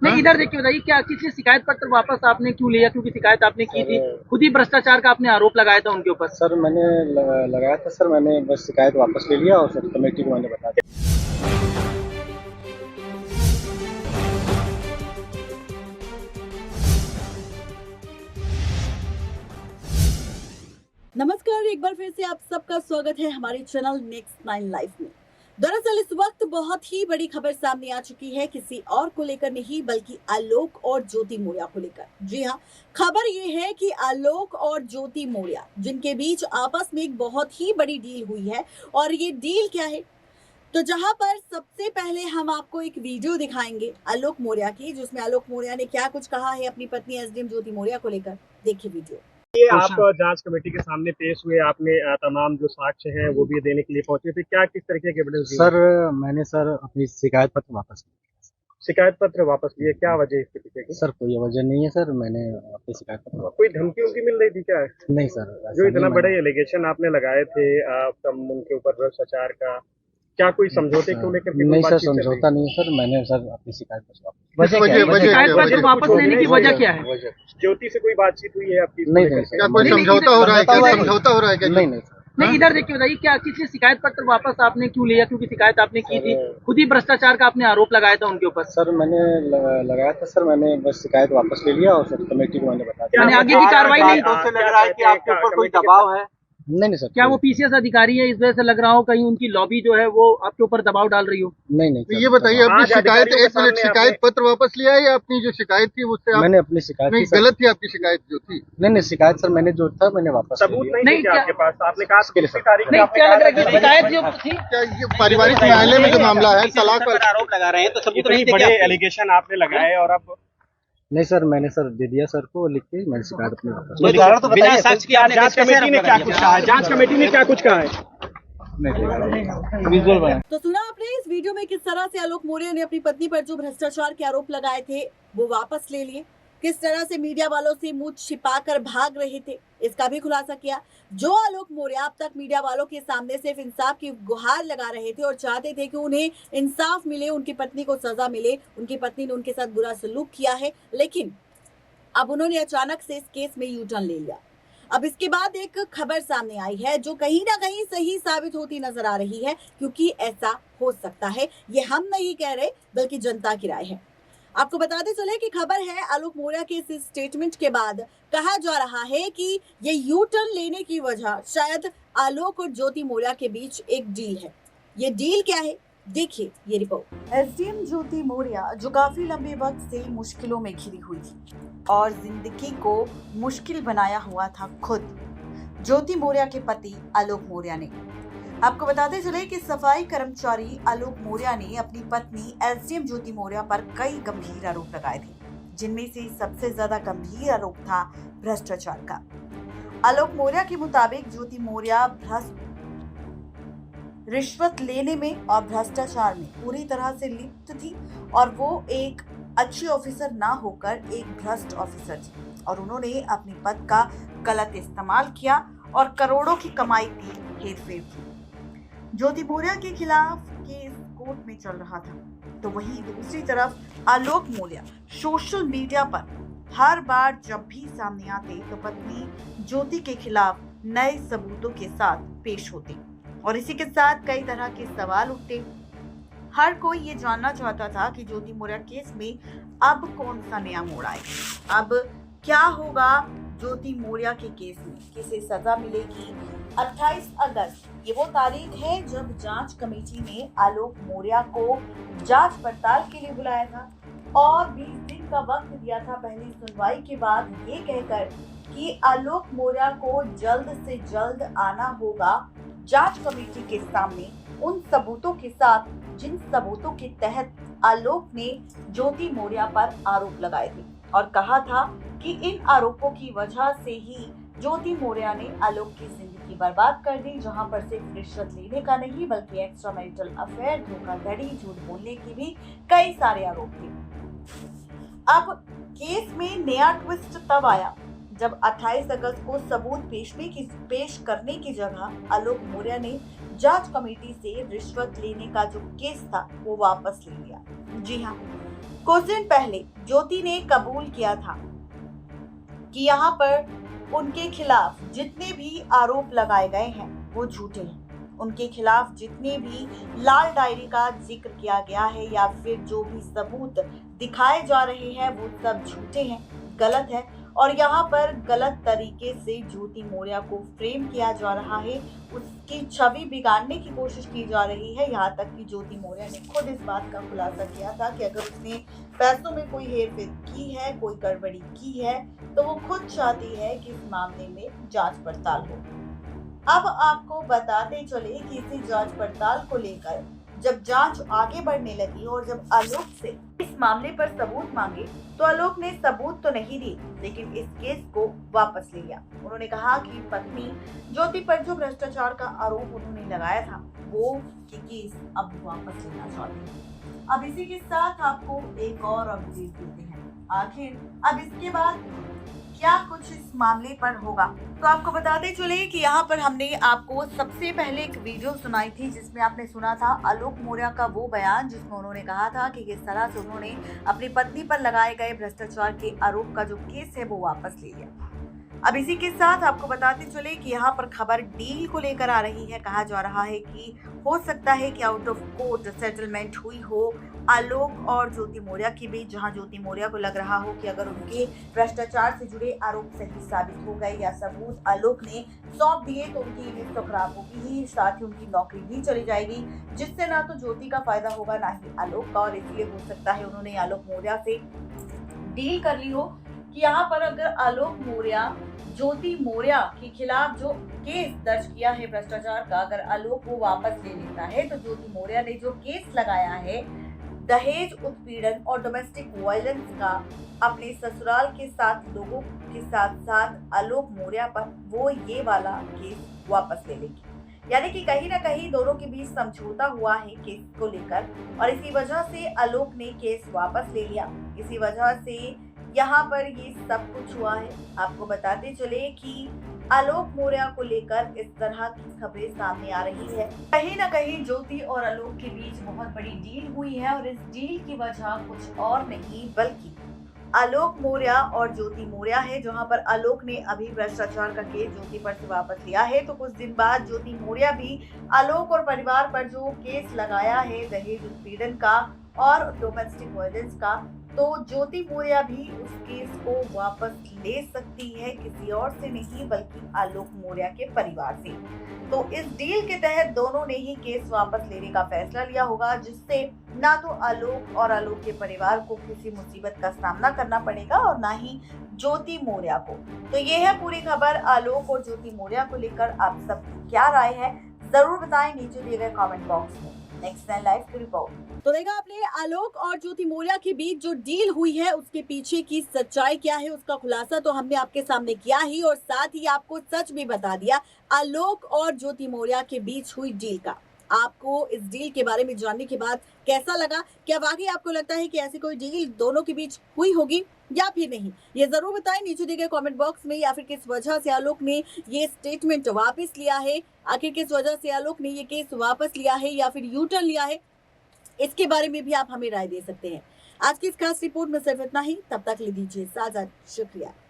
नहीं, इधर देखिए, बताइए क्या किसी शिकायत पत्र वापस आपने क्यों लिया? क्योंकि शिकायत आपने की थी, खुद ही भ्रष्टाचार का आपने आरोप लगाया था उनके ऊपर। सर मैंने लगाया था सर, मैंने बस शिकायत वापस ले लिया और सर कमेटी को मैंने बता दिया। नमस्कार, एक बार फिर से आप सबका स्वागत है हमारे चैनल नेक्स्ट 9 लाइव में। दरअसल इस वक्त बहुत ही बड़ी खबर सामने आ चुकी है, किसी और को लेकर नहीं बल्कि आलोक और ज्योति मौर्य को लेकर। जी हाँ, खबर ये है कि आलोक और ज्योति मौर्य जिनके बीच आपस में एक बहुत ही बड़ी डील हुई है, और ये डील क्या है, तो जहां पर सबसे पहले हम आपको एक वीडियो दिखाएंगे आलोक मौर्य की, जिसमें आलोक मौर्य ने क्या कुछ कहा है अपनी पत्नी एसडीएम ज्योति मौर्य को लेकर। देखिए वीडियो। ये आप जांच कमेटी के सामने पेश हुए, आपने तमाम जो साक्ष्य हैं वो भी देने के लिए पहुंचे थे, क्या किस तरीके के एविडेंस दिए? सर मैंने सर अपनी शिकायत पत्र वापस लिया। शिकायत पत्र वापस लिए, क्या वजह इसके पीछे की? सर कोई वजह नहीं है सर, मैंने अपनी शिकायत पत्र वापस। कोई धमकी उनकी मिल रही थी क्या? नहीं सर, जो इतना बड़े एलिगेशन आपने लगाए थे उनके ऊपर भ्रष्टाचार का, क्या कोई समझौते को लेकर? नहीं सर, समझौता नहीं है सर, मैंने सर अपनी शिकायत पत्र शिकायत पत्र वापस लेने की वजह क्या है? ज्योति से कोई बातचीत हुई है आपकी? नहीं, क्या कोई समझौता हो रहा है? क्या समझौता हो रहा है क्या? नहीं सर। नहीं, इधर देखिए, बताइए क्या किसी शिकायत पत्र वापस आपने क्यों लिया? क्योंकि शिकायत आपने की थी, खुद ही भ्रष्टाचार का आपने आरोप लगाया था उनके ऊपर। सर मैंने लगाया था सर, मैंने बस शिकायत वापस ले लिया और सर कमेटी को मैंने बता दिया। मैंने आगे की कार्रवाई नहीं। लग रहा है कि आपके ऊपर कोई दबाव है? नहीं सर। क्या वो पीसीएस अधिकारी है, इस वजह से लग रहा हो कहीं उनकी लॉबी जो है वो आपके ऊपर दबाव डाल रही हो? नहीं तो ये बताइए, अपनी शिकायत, एक मिनट, शिकायत पत्र वापस लिया है या अपनी जो शिकायत थी उससे आप? मैंने अपनी शिकायत नहीं, गलत थी आपकी शिकायत जो थी। नहीं शिकायत सर मैंने जो था मैंने वापस ले सबूत लिया। नहीं नहीं, थे आपके पास? आपने कहा नहीं, क्या लग रहा है कि शिकायत जो थी? क्या ये पारिवारिक न्यायालय में जो मामला है, तलाक पर आरोप लगा रहे हैं, तो सबूत नहीं थे? बड़े एलिगेशन आपने लगाए और अब नहीं सर, मैंने सर दे दिया सर को लिख के, मैंने शिकायत अपनी वापस। बिना सच के जांच कमेटी ने क्या कुछ कहा है? जांच कमेटी ने क्या कुछ कहा है? तो सुना आपने इस वीडियो में किस तरह से आलोक मौर्य ने अपनी पत्नी पर जो भ्रष्टाचार के आरोप लगाए थे वो वापस ले लिए, किस तरह से मीडिया वालों से मुंह छिपाकर भाग रहे थे, इसका भी खुलासा किया। जो आलोक मौर्य अब तक मीडिया वालों के सामने सिर्फ इंसाफ की गुहार लगा रहे थे और चाहते थे कि उन्हें इंसाफ मिले, उनकी पत्नी को सजा मिले, उनकी पत्नी ने उनके साथ बुरा सलूक किया है, लेकिन अब उन्होंने अचानक से इस केस में यू टर्न ले लिया। अब इसके बाद एक खबर सामने आई है जो कहीं ना कहीं सही साबित होती नजर आ रही है, क्योंकि ऐसा हो सकता है, ये हम नहीं कह रहे बल्कि जनता की राय है। आपको बताते चले कि खबर है आलोक मौर्य के इस स्टेटमेंट के बाद कहा जा रहा है कि ये यू टर्न लेने की वजह शायद आलोक और ज्योति मौर्य के बीच एक डील है। ये डील क्या है, देखिए ये रिपोर्ट। एसडीएम ज्योति मौर्य जो काफी लंबे वक्त से मुश्किलों में घिरी हुई थी और जिंदगी को मुश्किल बनाया हुआ था खुद ज्योति मौर्य के पति आलोक मौर्य ने। आपको बताते चले कि सफाई कर्मचारी आलोक मौर्य ने अपनी पत्नी एसडीएम ज्योति मौर्य पर कई गंभीर आरोप लगाए थे, जिनमें से सबसे ज्यादा गंभीर आरोप था भ्रष्टाचार का। आलोक मौर्य के मुताबिक ज्योति मौर्य रिश्वत लेने में और भ्रष्टाचार में पूरी तरह से लिप्त थी और वो एक अच्छी ऑफिसर ना होकर एक भ्रष्ट ऑफिसर थी, और उन्होंने अपने पद का गलत इस्तेमाल किया और करोड़ों की कमाई की हेरफेर की। ज्योति मौर्य के खिलाफ केस कोर्ट में चल रहा था, तो वहीं दूसरी तरफ आलोक मौर्य सोशल मीडिया पर हर बार जब भी सामने आते तो पत्नी ज्योति के खिलाफ नए सबूतों के साथ पेश होते और इसी के साथ कई तरह के सवाल उठते। हर कोई ये जानना चाहता था कि ज्योति मौर्य केस में अब कौन सा नया मोड़ आएगा, अब क्या होगा ज्योति मौर्य के केस में, किसे सजा मिलेगी। 28 अगस्त ये वो तारीख है जब जांच कमेटी ने आलोक मौर्य को जांच पड़ताल के लिए बुलाया था और 20 दिन का वक्त दिया था पहली सुनवाई के बाद, ये कहकर कि आलोक मौर्य को जल्द से जल्द आना होगा जांच कमेटी के सामने उन सबूतों के साथ जिन सबूतों के तहत आलोक ने ज्योति मौर्य पर आरोप लगाए थे, और कहा था कि इन आरोपों की वजह से ही ज्योति मौर्य ने आलोक की जिंदगी बर्बाद कर दी, जहां पर सिर्फ रिश्वत लेने का नहीं बल्कि एक्स्ट्रा मैरिटल अफेयर, धोखाधड़ी, झूठ बोलने की भी कई सारे आरोप थे। अब केस में नया ट्विस्ट तब आया जब 28 अगस्त को सबूत पेश करने की जगह आलोक मौर्य ने जांच कमेटी से रिश्वत लेने का जो केस था वो वापस ले लिया। जी हाँ, कुछ दिन पहले ज्योति ने कबूल किया था कि यहाँ पर उनके खिलाफ जितने भी आरोप लगाए गए हैं वो झूठे हैं। उनके खिलाफ जितने भी लाल डायरी का जिक्र किया गया है या फिर जो भी सबूत दिखाए जा रहे हैं वो सब झूठे हैं, गलत है। और यहाँ पर गलत तरीके से ज्योति मौर्य को फ्रेम किया जा रहा है, उसकी छवि बिगाड़ने की कोशिश की जा रही है। यहाँ तक कि ज्योति मौर्य ने खुद इस बात का खुलासा किया था कि अगर उसने पैसों में कोई हेरफेर की है, कोई गड़बड़ी की है, तो वो खुद चाहती है कि इस मामले में जांच पड़ताल हो। अब आपको बताते चले कि इसी जांच पड़ताल को लेकर जब जांच आगे बढ़ने लगी और जब आलोक से इस मामले पर सबूत मांगे तो आलोक ने सबूत तो नहीं दी, लेकिन इस केस को वापस ले लिया। उन्होंने कहा कि पत्नी ज्योति पर जो भ्रष्टाचार का आरोप उन्होंने लगाया था वो केस अब वापस लेना चाहते हैं। अब इसी के साथ आपको एक और अपडेट देते हैं, आखिर अब इसके बाद क्या कुछ इस मामले पर होगा। तो आपको बताते चले कि यहाँ पर हमने आपको सबसे पहले एक वीडियो सुनाई थी जिसमें आपने सुना था आलोक मौर्य का वो बयान जिसमें उन्होंने कहा था कि किस तरह से उन्होंने अपनी पत्नी पर लगाए गए भ्रष्टाचार के आरोप का जो केस है वो वापस ले लिया। अब इसी के साथ आपको बताते चले कि यहाँ पर खबर डील को लेकर आ रही है। कहा जा रहा है कि हो सकता है कि आउट ऑफ कोर्ट सेटलमेंट हुई हो आलोक और ज्योति मौर्य के बीच, जहां ज्योति मौर्य को लग रहा हो कि अगर उनके भ्रष्टाचार से जुड़े आरोप सही साबित हो गए या सबूत आलोक ने सौंप दिए तो उनकी इमेज तो खराब होगी ही, साथ ही उनकी नौकरी भी चली जाएगी, जिससे ना तो ज्योति का फायदा होगा ना ही आलोक का। और इसलिए हो सकता है उन्होंने आलोक मौर्य से डील कर ली हो कि यहाँ पर अगर आलोक मौर्य ज्योति मौर्य के खिलाफ जो केस दर्ज किया है भ्रष्टाचार का, अगर आलोक वो वापस ले लेता है तो ज्योति मौर्य ने जो केस लगाया है दहेज उत्पीड़न और डोमेस्टिक वायलेंस का अपने ससुराल के साथ लोगों के साथ साथ आलोक मौर्य पर, वो ये वाला केस वापस ले लेगी। यानी कि कहीं ना कहीं दोनों के बीच समझौता हुआ है केस को लेकर और इसी वजह से आलोक ने केस वापस ले लिया। इसी वजह से यहाँ पर ये सब कुछ हुआ है। आपको बताते चले कि आलोक मौर्य को लेकर इस तरह की खबरें सामने आ रही है। कहीं ना कहीं ज्योति और आलोक के बीच बहुत बड़ी डील हुई है और इस डील की वजह कुछ और नहीं बल्कि आलोक मौर्य और ज्योति मौर्य है। जहां पर आलोक ने अभी भ्रष्टाचार का केस ज्योति पर से वापस लिया है तो कुछ दिन बाद ज्योति मौर्य भी आलोक और परिवार पर जो केस लगाया है दहेज उत्पीड़न का और डोमेस्टिक वायलेंस का, तो ज्योति मौर्य भी उस केस को वापस ले सकती है, किसी और से नहीं बल्कि आलोक मौर्य के परिवार से। तो इस डील के तहत दोनों ने ही केस वापस लेने का फैसला लिया होगा, जिससे ना तो आलोक और आलोक के परिवार को किसी मुसीबत का सामना करना पड़ेगा और ना ही ज्योति मौर्य को। तो ये है पूरी खबर आलोक और ज्योति मौर्य को लेकर। आप सबकी क्या राय है जरूर बताएं नीचे दिए गए कमेंट बॉक्स में। नेक्स्ट टाइम लाइव की रिपोर्ट। तो देखा आपने आलोक और ज्योति मौर्य के बीच जो डील हुई है उसके पीछे की सच्चाई क्या है उसका खुलासा तो हमने आपके सामने किया ही और साथ ही आपको सच भी बता दिया आलोक और ज्योति मौर्य के बीच हुई डील का। आपको इस डील के बारे में जानने के बाद कैसा लगा? क्या वाकई आपको लगता है कि ऐसी कोई डील दोनों के बीच हुई होगी या फिर नहीं? ये जरूर बताएं नीचे दिए गए कमेंट बॉक्स में। या फिर किस वजह से आलोक ने ये स्टेटमेंट वापस लिया है, आखिर किस वजह से आलोक ने ये केस वापस लिया है या फिर यू टर्न लिया है, इसके बारे में भी आप हमें राय दे सकते हैं। आज की इस खास रिपोर्ट में सिर्फ इतना ही। तब तक ले दीजिए इजाजत। शुक्रिया।